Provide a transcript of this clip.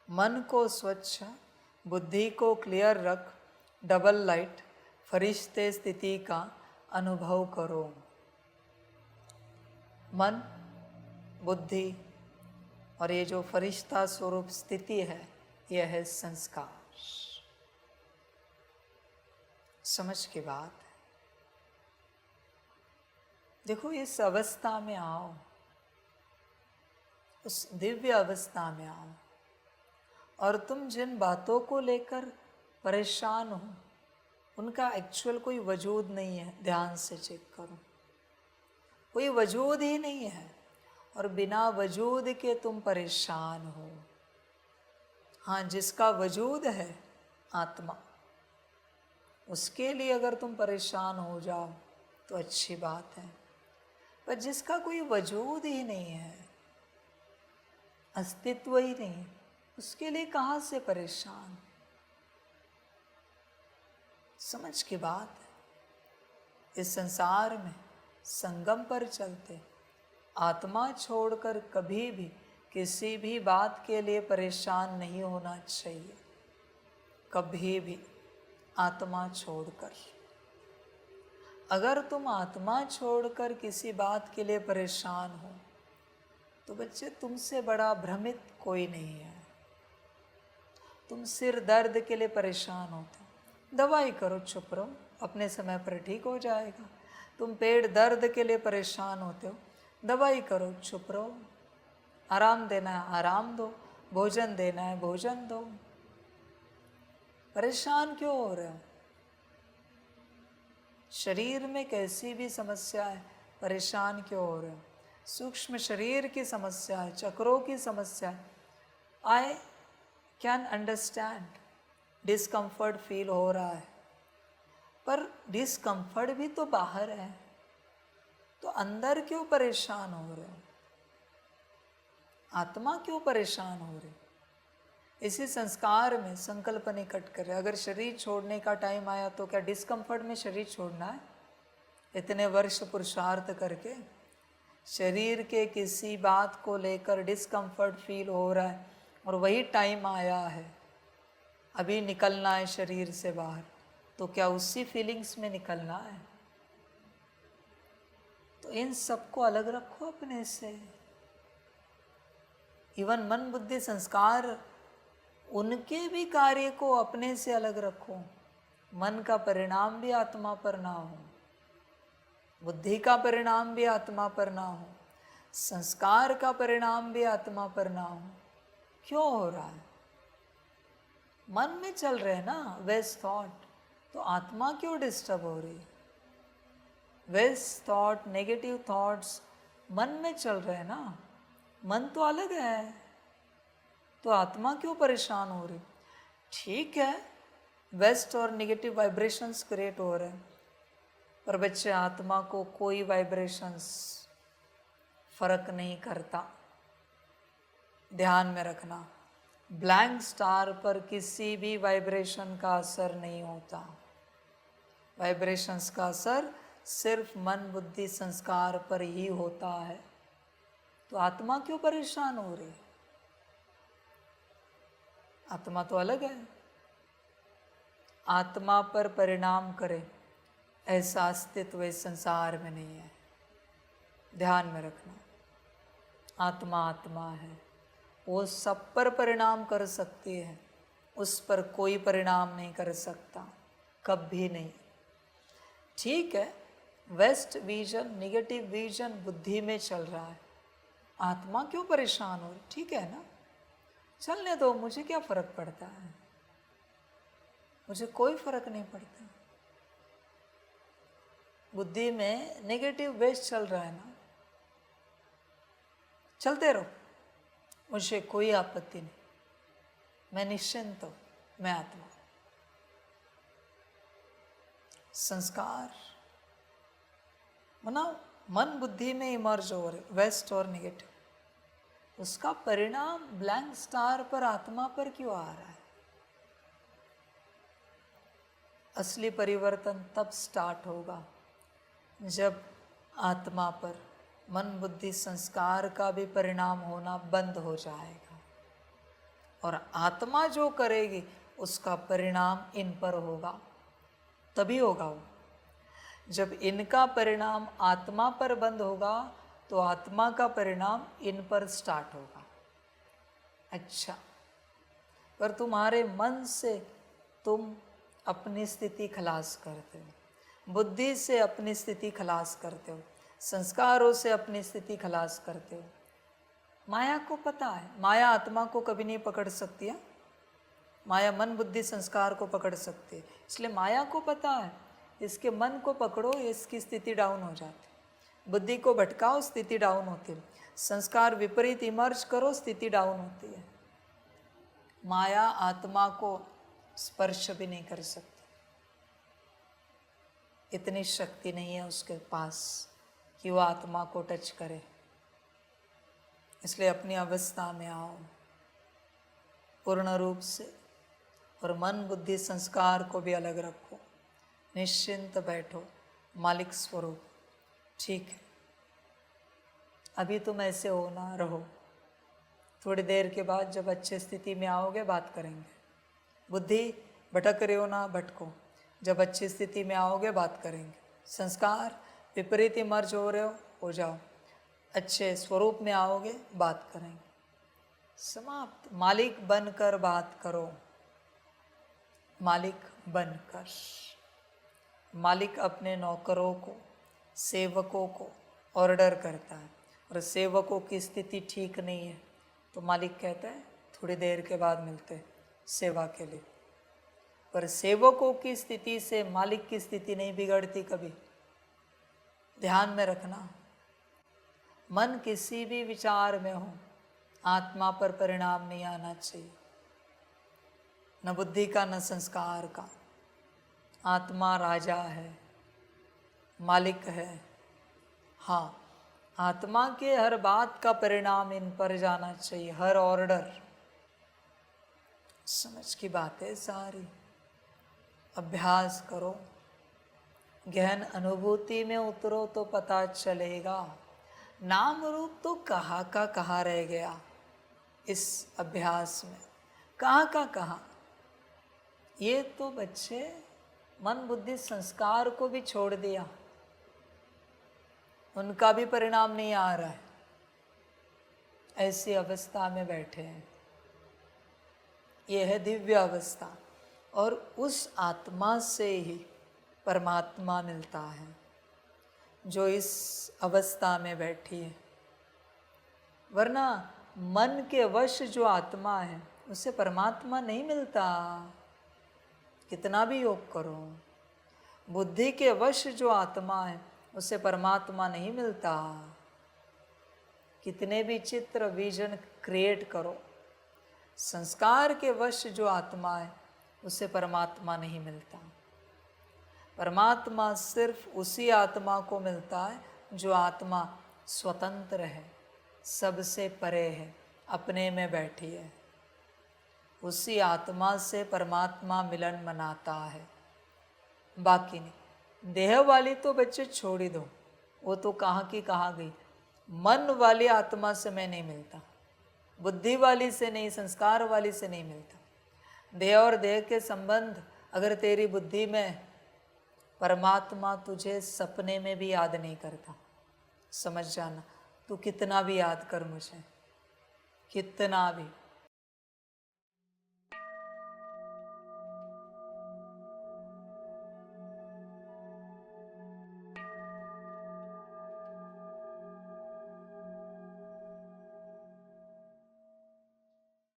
मन को स्वच्छ, बुद्धि को क्लियर रख, डबल लाइट फरिश्ते स्थिति का अनुभव करो। मन, बुद्धि और ये जो फरिश्ता स्वरूप स्थिति है, यह है संस्कार। समझ की बात है। देखो, इस अवस्था में आओ, उस दिव्य अवस्था में आओ, और तुम जिन बातों को लेकर परेशान हो उनका एक्चुअल कोई वजूद नहीं है। ध्यान से चेक करो, कोई वजूद ही नहीं है, और बिना वजूद के तुम परेशान हो। हाँ, जिसका वजूद है आत्मा, उसके लिए अगर तुम परेशान हो जाओ तो अच्छी बात है, पर जिसका कोई वजूद ही नहीं है, अस्तित्व ही नहीं, उसके लिए कहाँ से परेशान। समझ की बात है। इस संसार में संगम पर चलते आत्मा छोड़कर कभी भी किसी भी बात के लिए परेशान नहीं होना चाहिए। कभी भी आत्मा छोड़कर, अगर तुम आत्मा छोड़कर किसी बात के लिए परेशान हो तो बच्चे, तुमसे बड़ा भ्रमित कोई नहीं है। तुम सिर दर्द के लिए परेशान होते हो, दवाई करो, चुप रहो, अपने समय पर ठीक हो जाएगा। तुम पेट दर्द के लिए परेशान होते हो, दवाई करो, चुप रहो। आराम देना है आराम दो, भोजन देना है भोजन दो। परेशान क्यों हो रहे हो? शरीर में कैसी भी समस्या है, परेशान क्यों हो रहे हो? सूक्ष्म शरीर की समस्या है, चक्रों की समस्या है, I can understand, discomfort feel हो रहा है, पर डिस्कम्फर्ट भी तो बाहर है, तो अंदर क्यों परेशान हो रहे हो? आत्मा क्यों परेशान हो रही? इसी संस्कार में संकल्प निकट कर रहे। अगर शरीर छोड़ने का टाइम आया तो क्या डिस्कम्फर्ट में शरीर छोड़ना है? इतने वर्ष पुरुषार्थ करके शरीर के किसी बात को लेकर डिस्कम्फर्ट फील हो रहा है, और वही टाइम आया है, अभी निकलना है शरीर से बाहर, तो क्या उसी फीलिंग्स में निकलना है? तो इन सबको अलग रखो अपने से। इवन मन बुद्धि संस्कार, उनके भी कार्य को अपने से अलग रखो। मन का परिणाम भी आत्मा पर ना हो, बुद्धि का परिणाम भी आत्मा पर ना हो, संस्कार का परिणाम भी आत्मा पर ना हो। क्यों हो रहा है? मन में चल रहे हैं ना वेस्ट थॉट, तो आत्मा क्यों डिस्टर्ब हो रही है? वेस्ट थॉट, नेगेटिव थॉट्स मन में चल रहे हैं ना, मन तो अलग है, तो आत्मा क्यों परेशान हो रही? ठीक है, वेस्ट और नेगेटिव वाइब्रेशंस क्रिएट हो रहे हैं, पर बच्चे, आत्मा को कोई वाइब्रेशंस फर्क नहीं करता। ध्यान में रखना, ब्लैंक स्टार पर किसी भी वाइब्रेशन का असर नहीं होता। वाइब्रेशंस का असर सिर्फ मन बुद्धि संस्कार पर ही होता है, तो आत्मा क्यों परेशान हो रही? आत्मा तो अलग है। आत्मा पर परिणाम करे ऐसा अस्तित्व इस संसार में नहीं है। ध्यान में रखना, आत्मा आत्मा है, वो सब पर परिणाम कर सकती है, उस पर कोई परिणाम नहीं कर सकता, कभी नहीं। ठीक है, वेस्ट विजन, नेगेटिव विजन बुद्धि में चल रहा है, आत्मा क्यों परेशान हो रही? ठीक है ना, चलने दो, मुझे क्या फर्क पड़ता है? मुझे कोई फर्क नहीं पड़ता। बुद्धि में नेगेटिव वेस्ट चल रहा है ना, चलते रहो, मुझे कोई आपत्ति नहीं, मैं निश्चिंत हूँ, मैं आत्मा। संस्कार मना मन बुद्धि में इमर्ज हो रहे, वेस्ट और नेगेटिव, उसका परिणाम ब्लैंक स्टार पर, आत्मा पर क्यों आ रहा है? असली परिवर्तन तब स्टार्ट होगा जब आत्मा पर मन बुद्धि संस्कार का भी परिणाम होना बंद हो जाएगा। और आत्मा जो करेगी उसका परिणाम इन पर होगा, तभी होगा वो। जब इनका परिणाम आत्मा पर बंद होगा तो आत्मा का परिणाम इन पर स्टार्ट होगा। अच्छा, पर तुम्हारे मन से तुम अपनी स्थिति खलास करते हो, बुद्धि से अपनी स्थिति खलास करते हो, संस्कारों से अपनी स्थिति खलास करते हो। माया को पता है, माया आत्मा को कभी नहीं पकड़ सकती है। माया मन बुद्धि संस्कार को पकड़ सकती है, इसलिए माया को पता है इसके मन को पकड़ो इसकी स्थिति डाउन हो जाती, बुद्धि को भटकाओ स्थिति डाउन होती है, संस्कार विपरीत इमर्ज करो स्थिति डाउन होती है। माया आत्मा को स्पर्श भी नहीं कर सकती, इतनी शक्ति नहीं है उसके पास कि वो आत्मा को टच करे। इसलिए अपनी अवस्था में आओ पूर्ण रूप से, और मन बुद्धि संस्कार को भी अलग रखो, निश्चिंत बैठो, मालिक स्वरूप। ठीक है, अभी तुम ऐसे हो ना रहो, थोड़ी देर के बाद जब अच्छे स्थिति में आओगे बात करेंगे। बुद्धि भटक रहे हो ना, भटको, जब अच्छी स्थिति में आओगे बात करेंगे। संस्कार विपरीत मर्ज हो रहे हो जाओ, अच्छे स्वरूप में आओगे बात करेंगे। समाप्त। मालिक बनकर बात करो, मालिक बनकर। मालिक अपने नौकरों को, सेवकों को ऑर्डर करता है, और सेवकों की स्थिति ठीक नहीं है तो मालिक कहता है थोड़ी देर के बाद मिलते सेवा के लिए। पर सेवकों की स्थिति से मालिक की स्थिति नहीं बिगड़ती कभी, ध्यान में रखना। मन किसी भी विचार में हो, आत्मा पर परिणाम नहीं आना चाहिए, न बुद्धि का न संस्कार का। आत्मा राजा है, मालिक है। हाँ, आत्मा के हर बात का परिणाम इन पर जाना चाहिए, हर ऑर्डर। समझ की बात है सारी। अभ्यास करो, गहन अनुभूति में उतरो तो पता चलेगा नाम रूप तो कहाँ का कहाँ रह गया इस अभ्यास में, कहाँ का कहाँ। ये तो बच्चे मन बुद्धि संस्कार को भी छोड़ दिया, उनका भी परिणाम नहीं आ रहा है, ऐसी अवस्था में बैठे हैं। ये है दिव्य अवस्था, और उस आत्मा से ही परमात्मा मिलता है जो इस अवस्था में बैठी है। वरना मन के वश जो आत्मा है उसे परमात्मा नहीं मिलता, कितना भी योग करो। बुद्धि के वश जो आत्मा है उसे परमात्मा नहीं मिलता, कितने भी चित्र विजन क्रिएट करो। संस्कार के वश जो आत्मा है उसे परमात्मा नहीं मिलता। परमात्मा सिर्फ उसी आत्मा को मिलता है जो आत्मा स्वतंत्र है, सबसे परे है, अपने में बैठी है। उसी आत्मा से परमात्मा मिलन मनाता है, बाकी नहीं। देह वाली तो बच्चे छोड़ ही दो, वो तो कहाँ की कहाँ गई। मन वाली आत्मा से मैं नहीं मिलता, बुद्धि वाली से नहीं, संस्कार वाली से नहीं मिलता। देह और देह के संबंध अगर तेरी बुद्धि में, परमात्मा तुझे सपने में भी याद नहीं करता, समझ जाना। तू कितना भी याद कर मुझे, कितना भी,